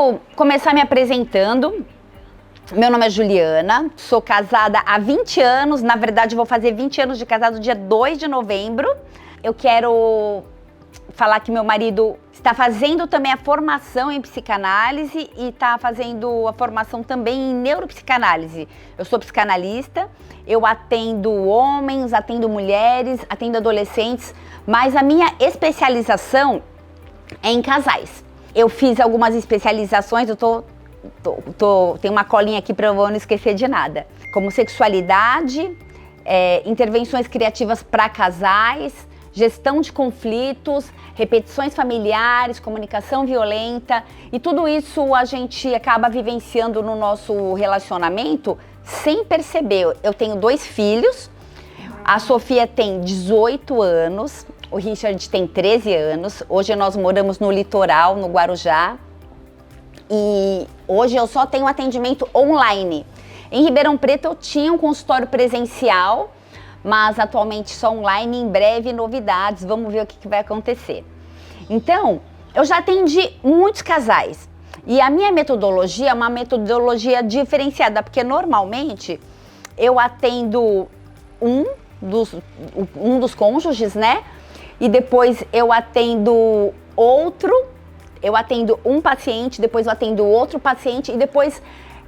Vou começar me apresentando. Meu nome é Juliana, sou casada há 20 anos, na verdade vou fazer 20 anos de casado dia 2 de novembro. Eu quero falar que meu marido está fazendo também a formação em psicanálise e está fazendo a formação também em neuropsicanálise. Eu sou psicanalista, eu atendo homens, atendo mulheres, atendo adolescentes, mas a minha especialização é em casais. Eu fiz algumas especializações, tenho uma colinha aqui para eu não esquecer de nada. Como sexualidade, intervenções criativas para casais, gestão de conflitos, repetições familiares, comunicação violenta, e tudo isso a gente acaba vivenciando no nosso relacionamento sem perceber. Eu tenho 2 filhos, a Sofia tem 18 anos, o Richard tem 13 anos, hoje nós moramos no litoral, no Guarujá, e hoje eu só tenho atendimento online. Em Ribeirão Preto eu tinha um consultório presencial, mas atualmente só online, em breve novidades, vamos ver o que vai acontecer. Então, eu já atendi muitos casais e a minha metodologia é uma metodologia diferenciada, porque normalmente eu atendo um dos cônjuges, né? E depois eu atendo outro, eu atendo um paciente, depois eu atendo outro paciente e depois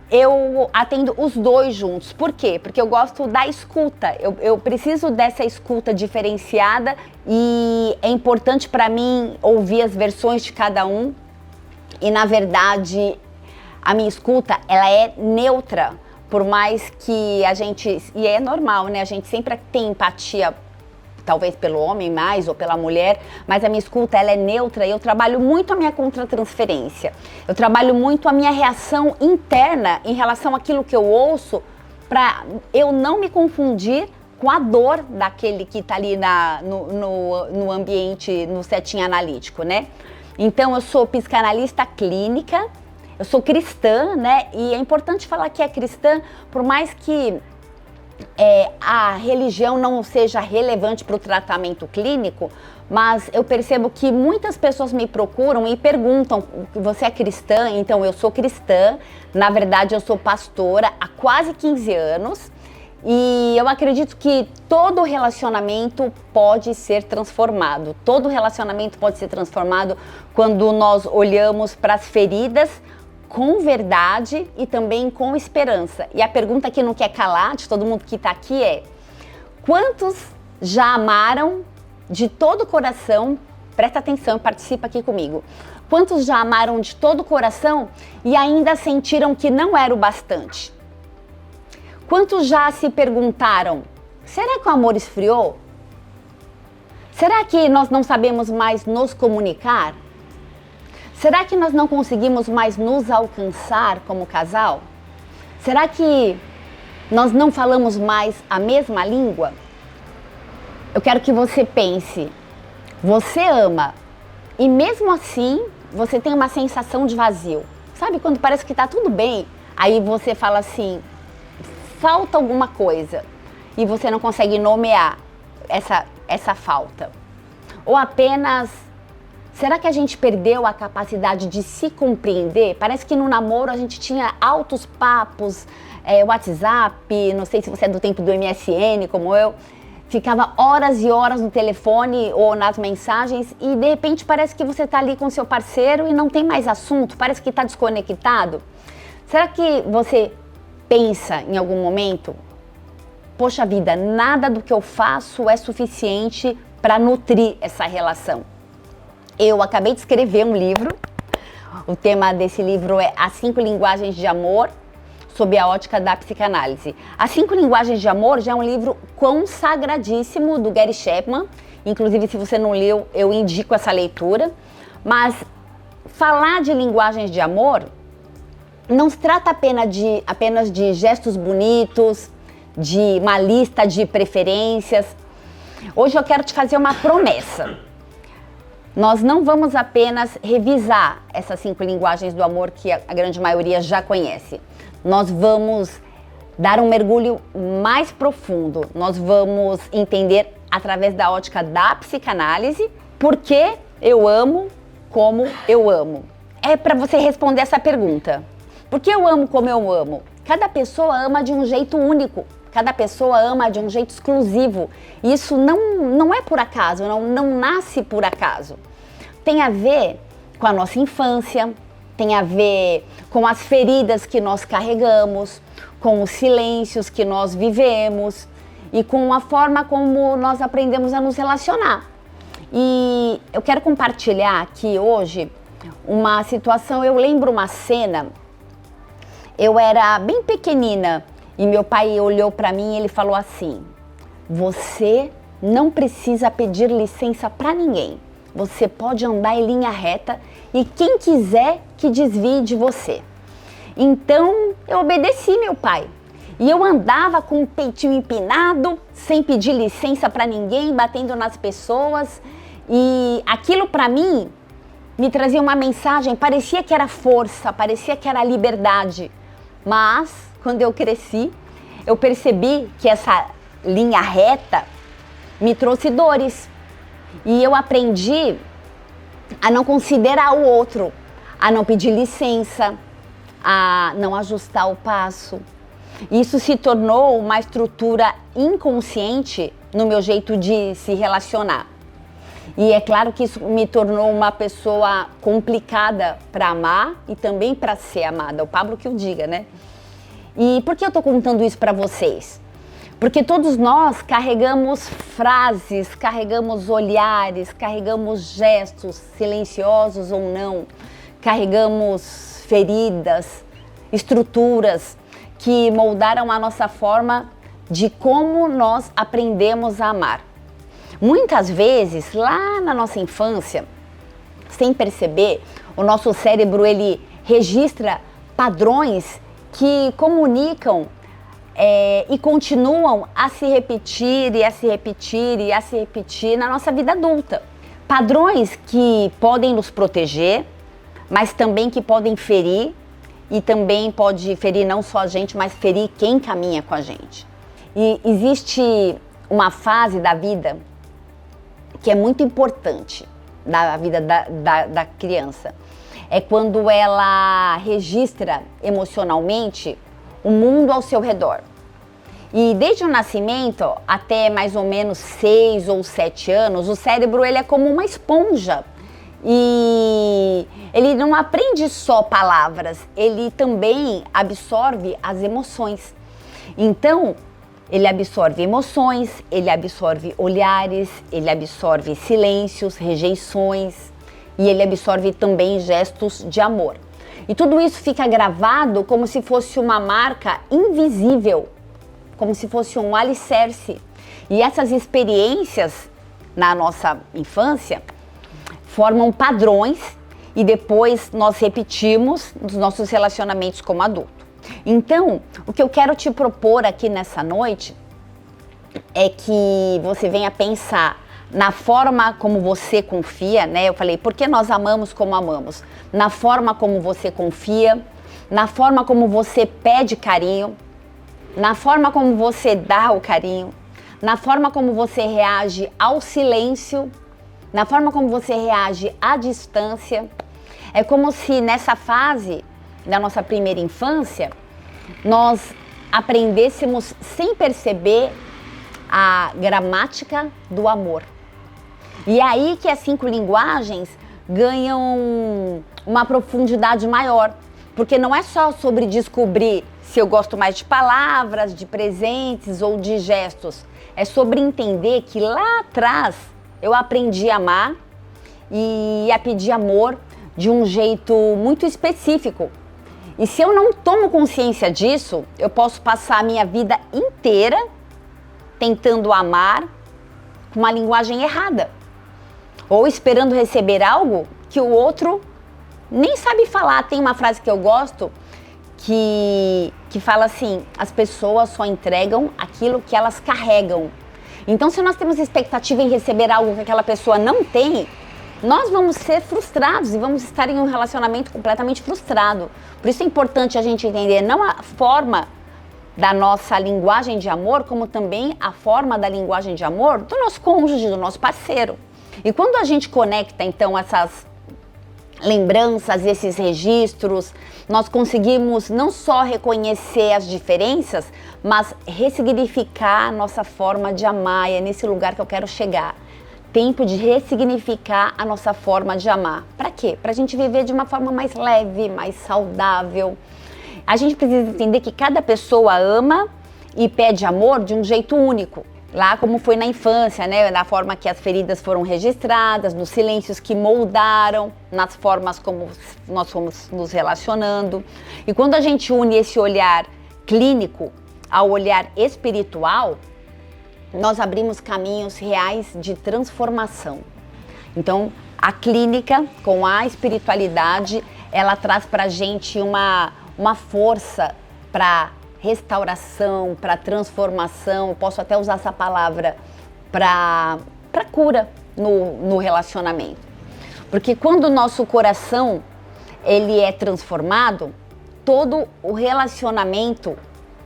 eu atendo os 2 juntos. Por quê? Porque eu gosto da escuta, eu preciso dessa escuta diferenciada e é importante para mim ouvir as versões de cada um. E na verdade, a minha escuta, ela é neutra, por mais que a gente, e é normal, né? A gente sempre tem empatia, talvez pelo homem mais ou pela mulher, mas a minha escuta ela é neutra e eu trabalho muito a minha contratransferência. Eu trabalho muito a minha reação interna em relação àquilo que eu ouço, para eu não me confundir com a dor daquele que está ali no ambiente, no setting analítico, né? Então eu sou psicanalista clínica, eu sou cristã, né? E é importante falar que é cristã, por mais que a religião não seja relevante para o tratamento clínico, mas eu percebo que muitas pessoas me procuram e perguntam: você é cristã? Então eu sou cristã, na verdade eu sou pastora há quase 15 anos e eu acredito que todo relacionamento pode ser transformado, todo relacionamento pode ser transformado quando nós olhamos para as feridas com verdade e também com esperança. E a pergunta que não quer calar de todo mundo que está aqui é: quantos já amaram de todo o coração? Presta atenção e participa aqui comigo. Quantos já amaram de todo o coração e ainda sentiram que não era o bastante? Quantos já se perguntaram: será que o amor esfriou? Será que nós não sabemos mais nos comunicar? Será que nós não conseguimos mais nos alcançar como casal? Será que nós não falamos mais a mesma língua? Eu quero que você pense: você ama e mesmo assim você tem uma sensação de vazio. Sabe quando parece que está tudo bem, aí você fala assim, falta alguma coisa e você não consegue nomear essa falta? Ou apenas, será que a gente perdeu a capacidade de se compreender? Parece que no namoro a gente tinha altos papos, WhatsApp, não sei se você é do tempo do MSN como eu, ficava horas e horas no telefone ou nas mensagens e de repente parece que você está ali com seu parceiro e não tem mais assunto, parece que está desconectado. Será que você pensa em algum momento: poxa vida, nada do que eu faço é suficiente para nutrir essa relação? Eu acabei de escrever um livro, o tema desse livro é As 5 Linguagens de Amor, sob a ótica da psicanálise. As 5 Linguagens de Amor já é um livro consagradíssimo do Gary Chapman, inclusive se você não leu, eu indico essa leitura. Mas falar de linguagens de amor não se trata apenas de gestos bonitos, de uma lista de preferências. Hoje eu quero te fazer uma promessa. Nós não vamos apenas revisar essas 5 linguagens do amor que a grande maioria já conhece. Nós vamos dar um mergulho mais profundo. Nós vamos entender através da ótica da psicanálise por que eu amo como eu amo. é para você responder essa pergunta. Por que eu amo como eu amo? Cada pessoa ama de um jeito único. Cada pessoa ama de um jeito exclusivo. Isso não é por acaso, não nasce por acaso. Tem a ver com a nossa infância, tem a ver com as feridas que nós carregamos, com os silêncios que nós vivemos e com a forma como nós aprendemos a nos relacionar. E eu quero compartilhar aqui hoje uma situação, eu lembro uma cena, eu era bem pequenina e meu pai olhou para mim e ele falou assim: você não precisa pedir licença para ninguém, você pode andar em linha reta e quem quiser que desvie de você. Então eu obedeci meu pai. E eu andava com o peitinho empinado, sem pedir licença para ninguém, batendo nas pessoas. E aquilo para mim me trazia uma mensagem, parecia que era força, parecia que era liberdade. Mas quando eu cresci, eu percebi que essa linha reta me trouxe dores. E eu aprendi a não considerar o outro, a não pedir licença, a não ajustar o passo. Isso se tornou uma estrutura inconsciente no meu jeito de se relacionar. E é claro que isso me tornou uma pessoa complicada para amar e também para ser amada. O Pablo que o diga, né? E por que eu estou contando isso para vocês? Porque todos nós carregamos frases, carregamos olhares, carregamos gestos, silenciosos ou não, carregamos feridas, estruturas que moldaram a nossa forma de como nós aprendemos a amar. Muitas vezes, lá na nossa infância, sem perceber, o nosso cérebro ele registra padrões que comunicam e continuam a se repetir e a se repetir e a se repetir na nossa vida adulta. Padrões que podem nos proteger, mas também que podem ferir. E também pode ferir não só a gente, mas ferir quem caminha com a gente. E existe uma fase da vida que é muito importante na vida da criança. É quando ela registra emocionalmente o mundo ao seu redor. E desde o nascimento até mais ou menos 6 ou 7 anos, o cérebro ele é como uma esponja. E ele não aprende só palavras, ele também absorve as emoções. Então, ele absorve emoções, ele absorve olhares, ele absorve silêncios, rejeições e ele absorve também gestos de amor. E tudo isso fica gravado como se fosse uma marca invisível, como se fosse um alicerce. E essas experiências na nossa infância formam padrões e depois nós repetimos nos nossos relacionamentos como adulto. Então, o que eu quero te propor aqui nessa noite é que você venha pensar na forma como você confia, né? Eu falei, por que nós amamos como amamos? Na forma como você confia, na forma como você pede carinho, na forma como você dá o carinho, na forma como você reage ao silêncio, na forma como você reage à distância. É como se nessa fase da nossa primeira infância, nós aprendêssemos sem perceber a gramática do amor. E é aí que as 5 linguagens ganham uma profundidade maior, porque não é só sobre descobrir se eu gosto mais de palavras, de presentes ou de gestos. É sobre entender que lá atrás eu aprendi a amar e a pedir amor de um jeito muito específico. E se eu não tomo consciência disso, eu posso passar a minha vida inteira tentando amar com uma linguagem errada. Ou esperando receber algo que o outro nem sabe falar. Tem uma frase que eu gosto que fala assim: as pessoas só entregam aquilo que elas carregam. Então, se nós temos expectativa em receber algo que aquela pessoa não tem, nós vamos ser frustrados e vamos estar em um relacionamento completamente frustrado. Por isso é importante a gente entender não a forma da nossa linguagem de amor, como também a forma da linguagem de amor do nosso cônjuge, do nosso parceiro. E quando a gente conecta, então, essas lembranças, esses registros, nós conseguimos não só reconhecer as diferenças, mas ressignificar a nossa forma de amar. E é nesse lugar que eu quero chegar. Tempo de ressignificar a nossa forma de amar. Para quê? Para a gente viver de uma forma mais leve, mais saudável. A gente precisa entender que cada pessoa ama e pede amor de um jeito único. Lá como foi na infância, né? Da forma que as feridas foram registradas, nos silêncios que moldaram, nas formas como nós fomos nos relacionando. E quando a gente une esse olhar clínico ao olhar espiritual, nós abrimos caminhos reais de transformação. Então, a clínica com a espiritualidade, ela traz pra gente uma força para restauração, para transformação, posso até usar essa palavra, para cura no relacionamento. Porque quando o nosso coração ele é transformado, todo o relacionamento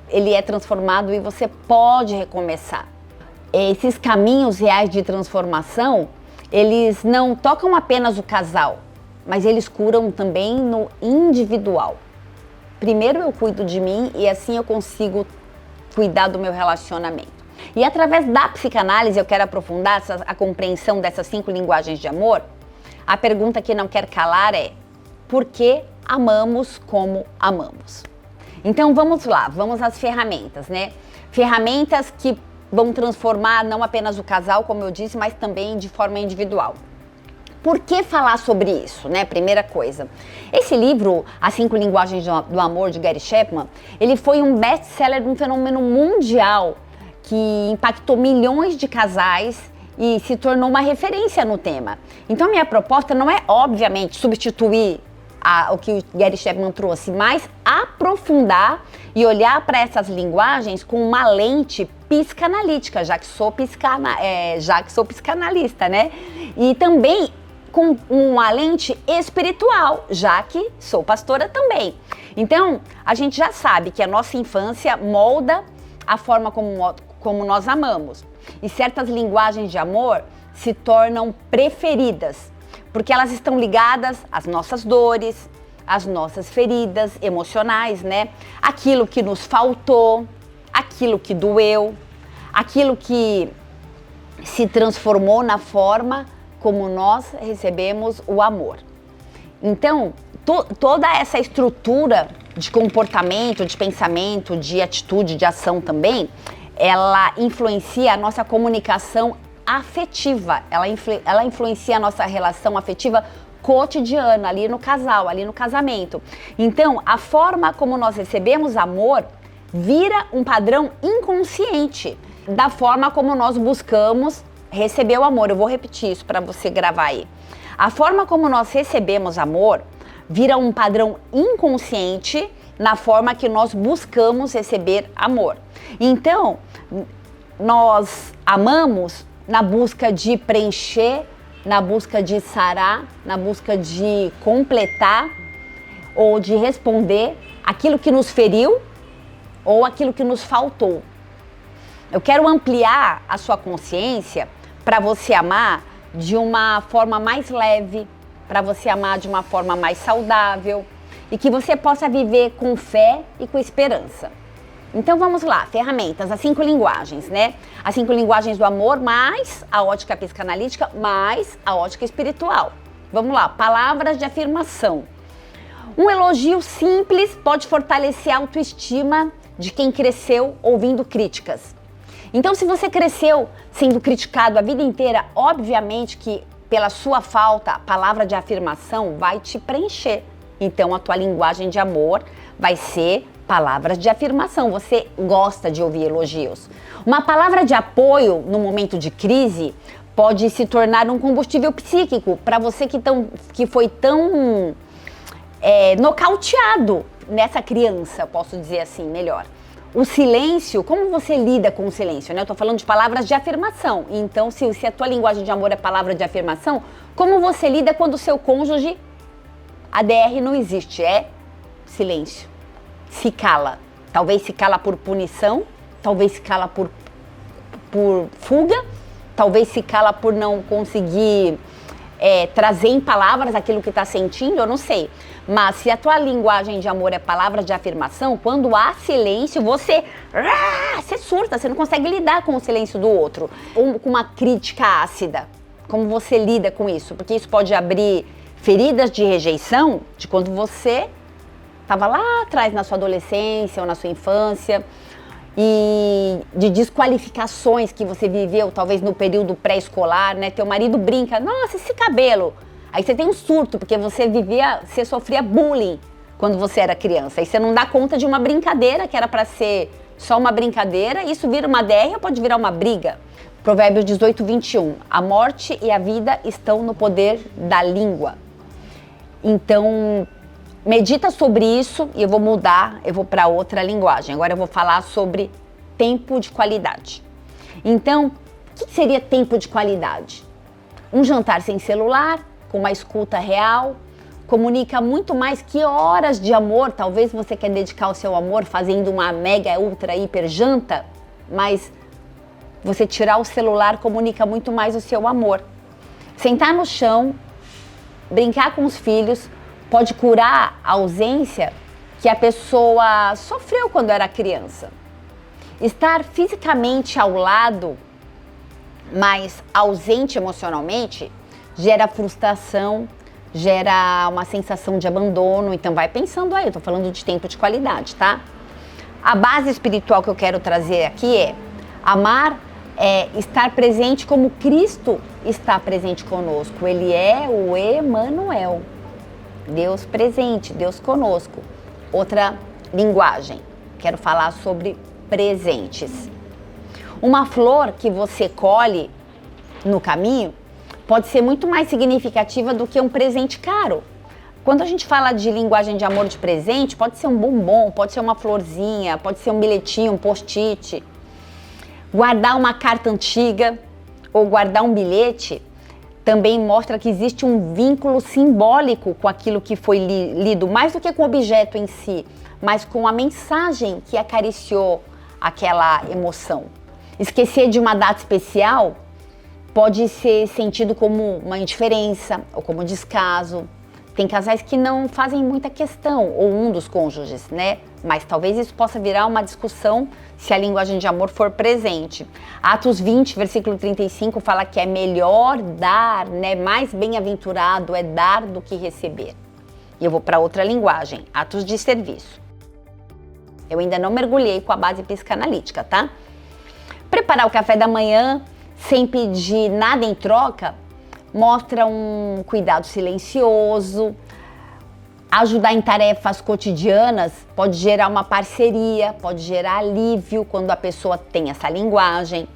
ele é transformado e você pode recomeçar. Esses caminhos reais de transformação, eles não tocam apenas o casal, mas eles curam também no individual. Primeiro eu cuido de mim e assim eu consigo cuidar do meu relacionamento. E através da psicanálise eu quero aprofundar a compreensão dessas 5 linguagens de amor. A pergunta que não quer calar é: por que amamos como amamos? Então vamos lá, vamos às ferramentas, né? Ferramentas que vão transformar não apenas o casal, como eu disse, mas também de forma individual. Por que falar sobre isso, né? Primeira coisa. Esse livro, As 5 Linguagens do Amor, de Gary Chapman, ele foi um best-seller, um fenômeno mundial que impactou milhões de casais e se tornou uma referência no tema. Então, minha proposta não é, obviamente, substituir o que o Gary Chapman trouxe, mas aprofundar e olhar para essas linguagens com uma lente psicanalítica, já que sou psicanalista, né? E também com uma lente espiritual, já que sou pastora também. Então, a gente já sabe que a nossa infância molda a forma como nós amamos. E certas linguagens de amor se tornam preferidas, porque elas estão ligadas às nossas dores, às nossas feridas emocionais, né? Aquilo que nos faltou, aquilo que doeu, aquilo que se transformou na forma como nós recebemos o amor. Então, toda essa estrutura de comportamento, de pensamento, de atitude, de ação também, ela influencia a nossa comunicação afetiva, ela influencia a nossa relação afetiva cotidiana, ali no casal, ali no casamento. Então, a forma como nós recebemos amor vira um padrão inconsciente da forma como nós buscamos receber o amor. Eu vou repetir isso para você gravar aí. A forma como nós recebemos amor vira um padrão inconsciente na forma que nós buscamos receber amor. Então, nós amamos na busca de preencher, na busca de sarar, na busca de completar ou de responder aquilo que nos feriu ou aquilo que nos faltou. Eu quero ampliar a sua consciência para você amar de uma forma mais leve, para você amar de uma forma mais saudável e que você possa viver com fé e com esperança. Então vamos lá, ferramentas, as 5 linguagens, né? As 5 linguagens do amor, mais a ótica psicanalítica, mais a ótica espiritual. Vamos lá, palavras de afirmação. Um elogio simples pode fortalecer a autoestima de quem cresceu ouvindo críticas. Então, se você cresceu sendo criticado a vida inteira, obviamente que pela sua falta, a palavra de afirmação vai te preencher. Então, a tua linguagem de amor vai ser palavras de afirmação. Você gosta de ouvir elogios. Uma palavra de apoio no momento de crise pode se tornar um combustível psíquico para você que foi tão nocauteado nessa criança, posso dizer assim, melhor. O silêncio, como você lida com o silêncio, né? Eu tô falando de palavras de afirmação. Então, se a tua linguagem de amor é palavra de afirmação, como você lida quando o seu cônjuge, a DR não existe, é silêncio. Se cala. Talvez se cala por punição, talvez se cala por fuga, talvez se cala por não conseguir trazer em palavras aquilo que está sentindo, eu não sei. Mas se a tua linguagem de amor é palavras de afirmação, quando há silêncio, você surta, você não consegue lidar com o silêncio do outro. Ou com uma crítica ácida. Como você lida com isso? Porque isso pode abrir feridas de rejeição de quando você estava lá atrás na sua adolescência ou na sua infância, e de desqualificações que você viveu talvez no período pré-escolar, né? Teu marido brinca, nossa, esse cabelo. Aí você tem um surto, porque você sofria bullying quando você era criança. Aí você não dá conta de uma brincadeira que era para ser só uma brincadeira, isso vira uma DR ou pode virar uma briga. Provérbios 18, 21. A morte e a vida estão no poder da língua. Então, medita sobre isso e eu vou mudar, eu vou para outra linguagem. Agora eu vou falar sobre tempo de qualidade. Então, o que seria tempo de qualidade? Um jantar sem celular, com uma escuta real, comunica muito mais que horas de amor. Talvez você quer dedicar o seu amor fazendo uma mega, ultra, hiper janta, mas você tirar o celular comunica muito mais o seu amor. Sentar no chão, brincar com os filhos, pode curar a ausência que a pessoa sofreu quando era criança. Estar fisicamente ao lado, mas ausente emocionalmente, gera frustração, gera uma sensação de abandono. Então vai pensando aí, eu tô falando de tempo de qualidade, tá? A base espiritual que eu quero trazer aqui é amar, estar presente como Cristo está presente conosco. Ele é o Emanuel. Deus presente, Deus conosco. Outra linguagem, quero falar sobre presentes. Uma flor que você colhe no caminho pode ser muito mais significativa do que um presente caro. Quando a gente fala de linguagem de amor de presente, pode ser um bombom, pode ser uma florzinha, pode ser um bilhetinho, um post-it. Guardar uma carta antiga ou guardar um bilhete também mostra que existe um vínculo simbólico com aquilo que foi lido, mais do que com o objeto em si, mas com a mensagem que acariciou aquela emoção. Esquecer de uma data especial pode ser sentido como uma indiferença ou como descaso. Tem casais que não fazem muita questão, ou um dos cônjuges, né? Mas talvez isso possa virar uma discussão se a linguagem de amor for presente. Atos 20, versículo 35, fala que é melhor dar, né? Mais bem-aventurado é dar do que receber. E eu vou para outra linguagem, atos de serviço. Eu ainda não mergulhei com a base psicanalítica, tá? Preparar o café da manhã sem pedir nada em troca mostra um cuidado silencioso. Ajudar em tarefas cotidianas pode gerar uma parceria, pode gerar alívio quando a pessoa tem essa linguagem.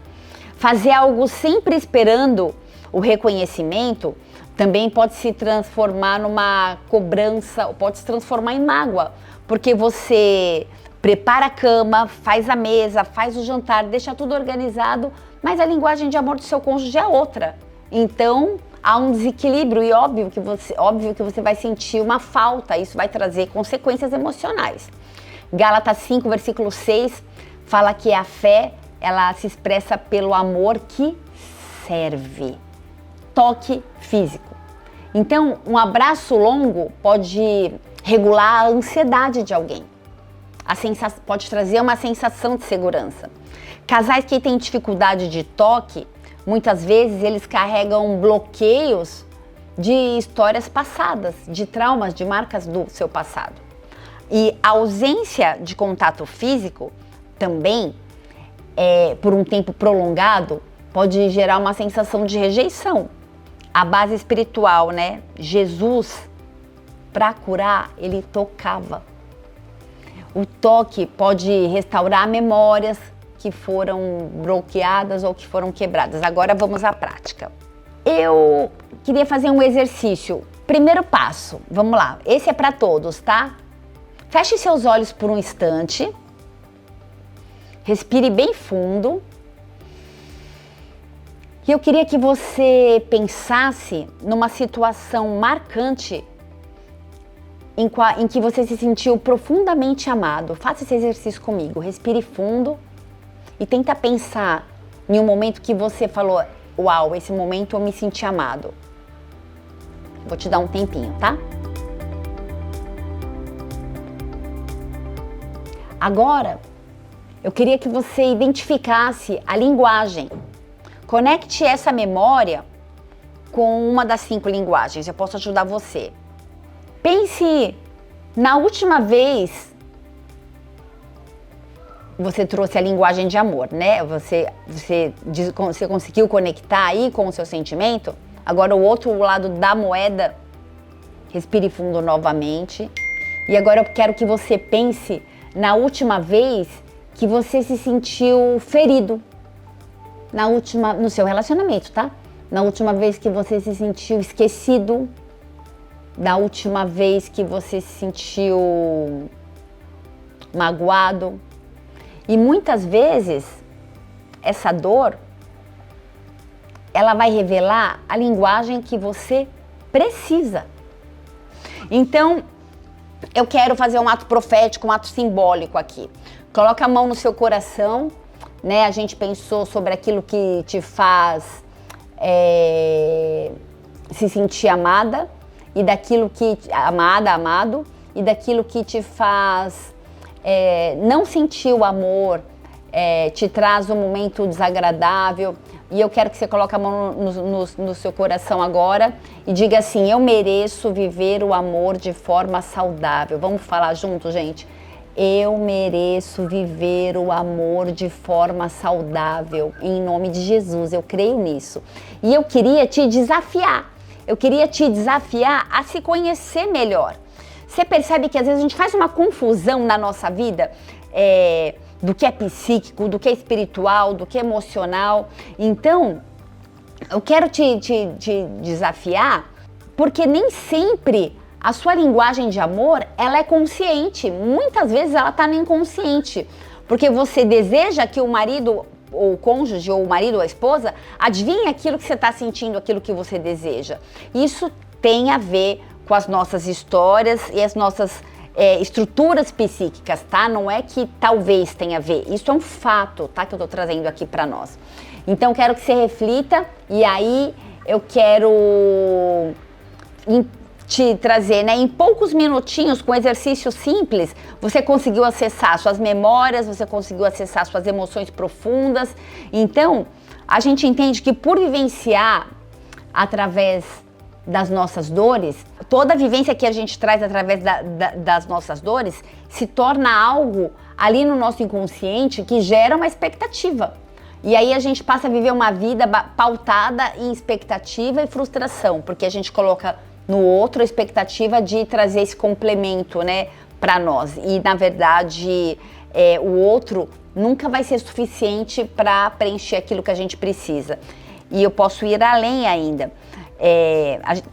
Fazer algo sempre esperando o reconhecimento também pode se transformar numa cobrança, ou pode se transformar em mágoa, porque você prepara a cama, faz a mesa, faz o jantar, deixa tudo organizado, mas a linguagem de amor do seu cônjuge é outra. Então, há um desequilíbrio e óbvio que você vai sentir uma falta, isso vai trazer consequências emocionais. Gálatas 5, versículo 6, fala que a fé, ela se expressa pelo amor que serve. Toque físico. Então, um abraço longo pode regular a ansiedade de alguém. Pode trazer uma sensação de segurança. Casais que têm dificuldade de toque, muitas vezes eles carregam bloqueios de histórias passadas, de traumas, de marcas do seu passado. E a ausência de contato físico também, por um tempo prolongado, pode gerar uma sensação de rejeição. A base espiritual, né? Jesus, para curar, ele tocava. O toque pode restaurar memórias que foram bloqueadas ou que foram quebradas. Agora vamos à prática. Eu queria fazer um exercício. Primeiro passo, vamos lá. Esse é para todos, tá? Feche seus olhos por um instante. Respire bem fundo. E eu queria que você pensasse numa situação marcante em que você se sentiu profundamente amado. Faça esse exercício comigo. Respire fundo. E tenta pensar em um momento que você falou, uau, esse momento eu me senti amado. Vou te dar um tempinho, tá? Agora, eu queria que você identificasse a linguagem. Conecte essa memória com uma das 5 linguagens. Eu posso ajudar você. Pense na última vez você trouxe a linguagem de amor, né? Você conseguiu conectar aí com o seu sentimento? Agora o outro lado da moeda, respire fundo novamente. E agora eu quero que você pense na última vez que você se sentiu ferido. No seu relacionamento, tá? Na última vez que você se sentiu esquecido. Da última vez que você se sentiu magoado. E muitas vezes, essa dor, ela vai revelar a linguagem que você precisa. Então, eu quero fazer um ato profético, um ato simbólico aqui. Coloca a mão no seu coração, né? A gente pensou sobre aquilo que te faz se sentir amada, e daquilo que amado, e daquilo que te faz não sentir o amor, te traz um momento desagradável. E eu quero que você coloque a mão no seu coração agora e diga assim: eu mereço viver o amor de forma saudável. Vamos falar junto, gente? Eu mereço viver o amor de forma saudável, em nome de Jesus, eu creio nisso. E eu queria te desafiar. Eu queria te desafiar a se conhecer melhor. Você percebe que às vezes a gente faz uma confusão na nossa vida do que é psíquico, do que é espiritual, do que é emocional. Então, eu quero te desafiar, porque nem sempre a sua linguagem de amor, ela é consciente. Muitas vezes ela está no inconsciente, porque você deseja que o marido ou o cônjuge, ou o marido ou a esposa, adivinhe aquilo que você está sentindo, aquilo que você deseja. Isso tem a ver com as nossas histórias e as nossas estruturas psíquicas, tá? Não é que talvez tenha a ver, isso é um fato, tá? Que eu tô trazendo aqui para nós. Então, quero que você reflita, e aí eu quero te trazer, né? Em poucos minutinhos, com exercício simples, você conseguiu acessar suas memórias, você conseguiu acessar suas emoções profundas. Então, a gente entende que por vivenciar através das nossas dores, toda a vivência que a gente traz através das nossas dores se torna algo ali no nosso inconsciente que gera uma expectativa. E aí a gente passa a viver uma vida pautada em expectativa e frustração, porque a gente coloca no outro a expectativa de trazer esse complemento, né, para nós. E na verdade, o outro nunca vai ser suficiente para preencher aquilo que a gente precisa. E eu posso ir além ainda.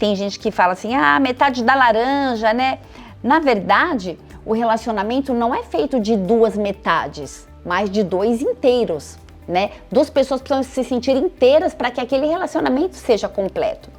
Tem gente que fala assim, metade da laranja, né? Na verdade, o relacionamento não é feito de 2 metades, mas de 2 inteiros, né? 2 pessoas precisam se sentir inteiras para que aquele relacionamento seja completo.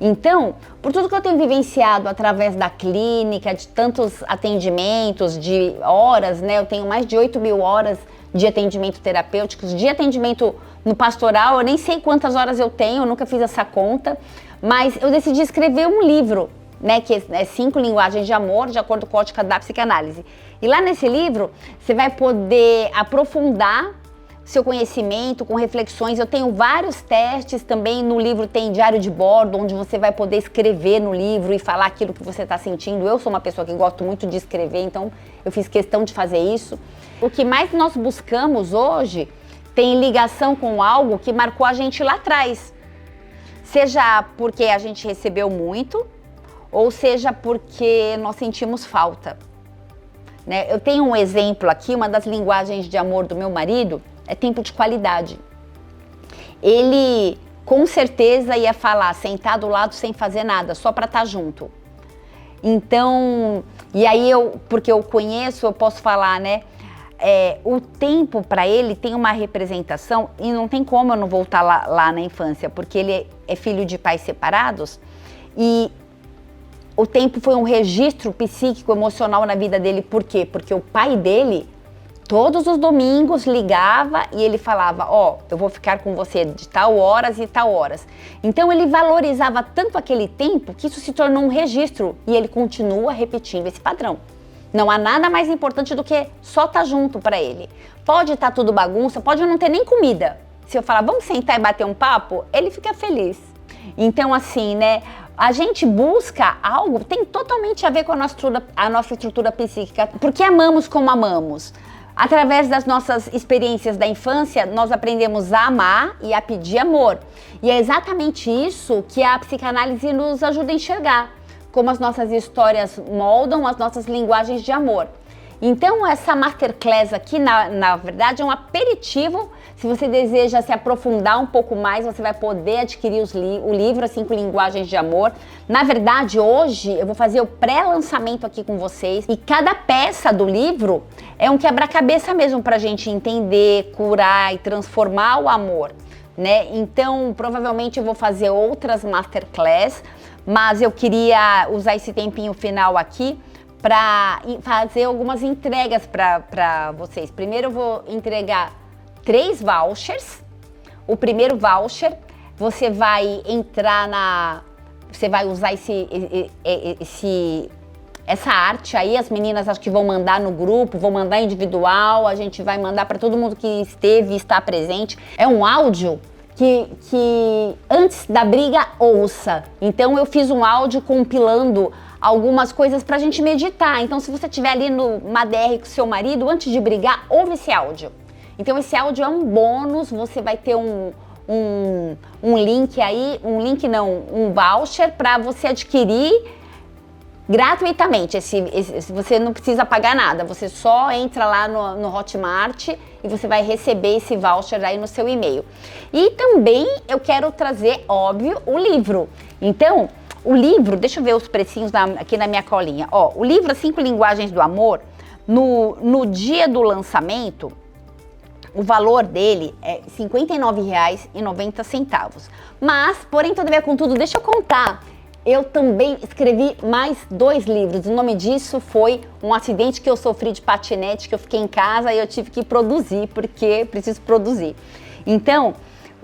Então, por tudo que eu tenho vivenciado através da clínica, de tantos atendimentos, de horas, né? Eu tenho mais de 8.000 horas de atendimento terapêutico, de atendimento no pastoral, eu nem sei quantas horas eu tenho, eu nunca fiz essa conta, mas eu decidi escrever um livro, né, que é 5 linguagens de amor, de acordo com o Código da Psicanálise. E lá nesse livro, você vai poder aprofundar seu conhecimento com reflexões. Eu tenho vários testes também. No livro tem diário de bordo, onde você vai poder escrever no livro e falar aquilo que você está sentindo. Eu sou uma pessoa que gosto muito de escrever, então eu fiz questão de fazer isso. O que mais nós buscamos hoje tem ligação com algo que marcou a gente lá atrás. Seja porque a gente recebeu muito, ou seja porque nós sentimos falta, né? Eu tenho um exemplo aqui, uma das linguagens de amor do meu marido é tempo de qualidade. Ele com certeza ia falar sentar do lado sem fazer nada, só para estar junto. Então, e aí porque eu conheço, eu posso falar, né? O tempo para ele tem uma representação, e não tem como eu não voltar lá na infância, porque ele é filho de pais separados, e o tempo foi um registro psíquico, emocional na vida dele. Por quê? Porque o pai dele Todos os domingos ligava e ele falava, ó, eu vou ficar com você de tal horas e tal horas. Então ele valorizava tanto aquele tempo que isso se tornou um registro e ele continua repetindo esse padrão. Não há nada mais importante do que só estar junto para ele. Pode estar tudo bagunça, pode não ter nem comida. Se eu falar, vamos sentar e bater um papo, ele fica feliz. Então assim, né, a gente busca algo, tem totalmente a ver com a nossa estrutura psíquica, porque amamos como amamos. Através das nossas experiências da infância, nós aprendemos a amar e a pedir amor. E é exatamente isso que a psicanálise nos ajuda a enxergar, como as nossas histórias moldam as nossas linguagens de amor. Então, essa masterclass aqui, na verdade, é um aperitivo. Se você deseja se aprofundar um pouco mais, você vai poder adquirir o livro, As 5 Linguagens de Amor. Na verdade, hoje eu vou fazer o pré-lançamento aqui com vocês. E cada peça do livro é um quebra-cabeça mesmo para a gente entender, curar e transformar o amor, né? Então, provavelmente eu vou fazer outras masterclass, mas eu queria usar esse tempinho final aqui para fazer algumas entregas para vocês. Primeiro eu vou entregar 3 vouchers. O primeiro voucher, você vai entrar você vai usar essa arte aí, as meninas acho que vão mandar no grupo, vão mandar individual, a gente vai mandar para todo mundo que esteve e está presente. É um áudio que antes da briga ouça. Então eu fiz um áudio compilando algumas coisas pra gente meditar. Então se você estiver ali numa DR com seu marido, antes de brigar, ouve esse áudio. Então esse áudio é um bônus, você vai ter um link aí, um voucher para você adquirir gratuitamente. Você não precisa pagar nada, você só entra lá no Hotmart e você vai receber esse voucher aí no seu e-mail. E também eu quero trazer, óbvio, o livro. Então, o livro, deixa eu ver os precinhos aqui na minha colinha. Ó, o livro As 5 Linguagens do Amor, no dia do lançamento, o valor dele é R$ 59,90. Mas, porém, todavia, contudo, deixa eu contar. Eu também escrevi mais 2 livros. O nome disso foi um acidente que eu sofri de patinete, que eu fiquei em casa e eu tive que produzir, porque preciso produzir. Então,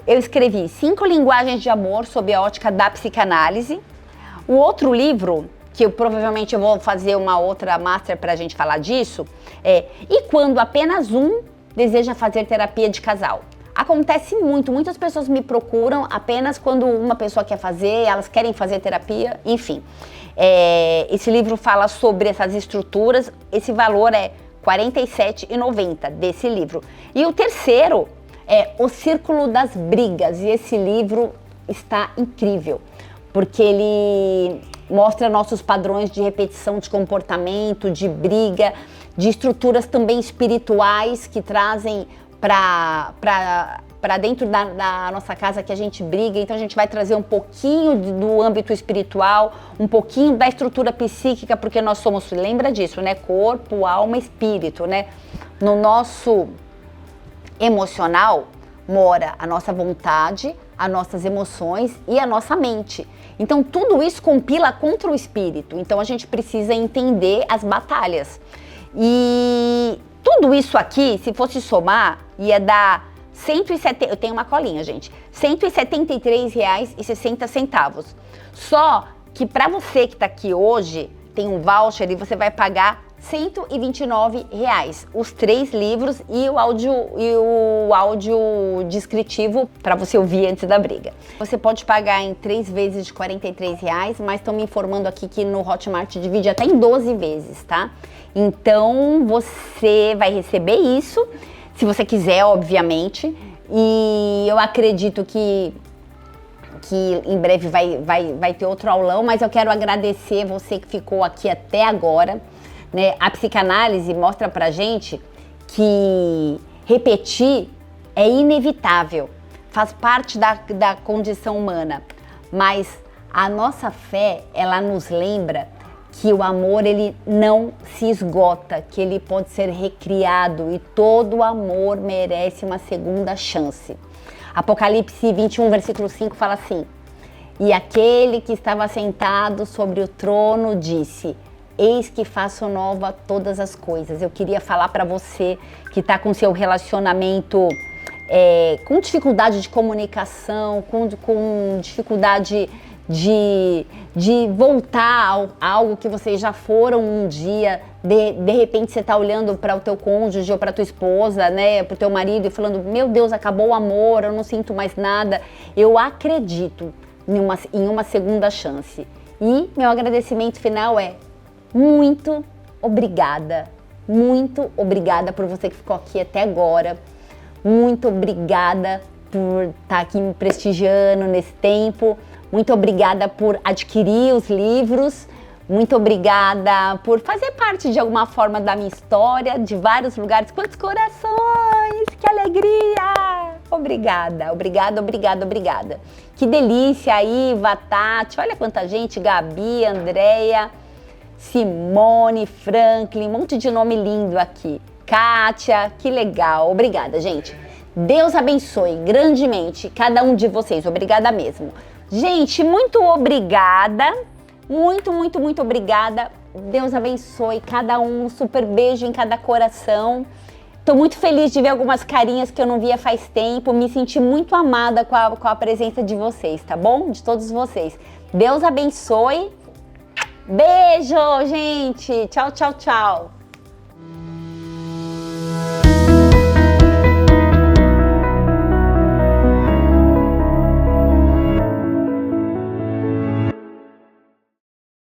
eu escrevi 5 Linguagens de Amor sob a ótica da psicanálise. O outro livro, que provavelmente eu vou fazer uma outra master para a gente falar disso, é E Quando Apenas Um Deseja Fazer Terapia de Casal. Acontece muitas pessoas me procuram apenas quando uma pessoa quer fazer, elas querem fazer terapia, enfim. Esse livro fala sobre essas estruturas, esse valor é R$ 47,90 desse livro. E o terceiro é O Círculo das Brigas, e esse livro está incrível, porque ele mostra nossos padrões de repetição de comportamento, de briga, de estruturas também espirituais que trazem para dentro da nossa casa que a gente briga. Então a gente vai trazer um pouquinho do âmbito espiritual, um pouquinho da estrutura psíquica, porque nós somos, lembra disso, né? Corpo, alma, espírito, né? No nosso emocional mora a nossa vontade, as nossas emoções e a nossa mente. Então tudo isso compila contra o espírito. Então a gente precisa entender as batalhas. E tudo isso aqui, se fosse somar, ia dar 170, eu tenho uma colinha, gente, R$ 173,60. Só que para você que está aqui hoje, tem um voucher e você vai pagar R$ 129, os 3 livros e o áudio descritivo para você ouvir antes da briga. Você pode pagar em 3 vezes de R$ 43, mas estão me informando aqui que no Hotmart divide até em 12 vezes, tá? Então você vai receber isso, se você quiser, obviamente, e eu acredito que em breve vai ter outro aulão, mas eu quero agradecer você que ficou aqui até agora, né? A psicanálise mostra pra gente que repetir é inevitável, faz parte da condição humana, mas a nossa fé, ela nos lembra que o amor, ele não se esgota, que ele pode ser recriado e todo amor merece uma segunda chance. Apocalipse 21, versículo 5 fala assim: E aquele que estava sentado sobre o trono disse: Eis que faço nova todas as coisas. Eu queria falar para você que está com seu relacionamento com dificuldade de comunicação, com dificuldade de voltar a algo que vocês já foram um dia. De repente você está olhando para o teu cônjuge ou para tua esposa, né, para o teu marido e falando: meu Deus, acabou o amor, eu não sinto mais nada. Eu acredito em uma segunda chance. E meu agradecimento final é: muito obrigada por você que ficou aqui até agora. Muito obrigada por estar aqui me prestigiando nesse tempo. Muito obrigada por adquirir os livros. Muito obrigada por fazer parte de alguma forma da minha história, de vários lugares. Quantos corações! Que alegria! Obrigada, obrigada, obrigada, obrigada. Que delícia, Iva, Tati, olha quanta gente, Gabi, Andréia, Simone, Franklin, um monte de nome lindo aqui. Kátia, que legal. Obrigada, gente. Deus abençoe grandemente cada um de vocês. Obrigada mesmo. Gente, muito obrigada. Muito, muito, muito obrigada. Deus abençoe cada um. Um super beijo em cada coração. Tô muito feliz de ver algumas carinhas que eu não via faz tempo. Me senti muito amada com a presença de vocês, tá bom? De todos vocês. Deus abençoe. Beijo, gente. Tchau, tchau, tchau.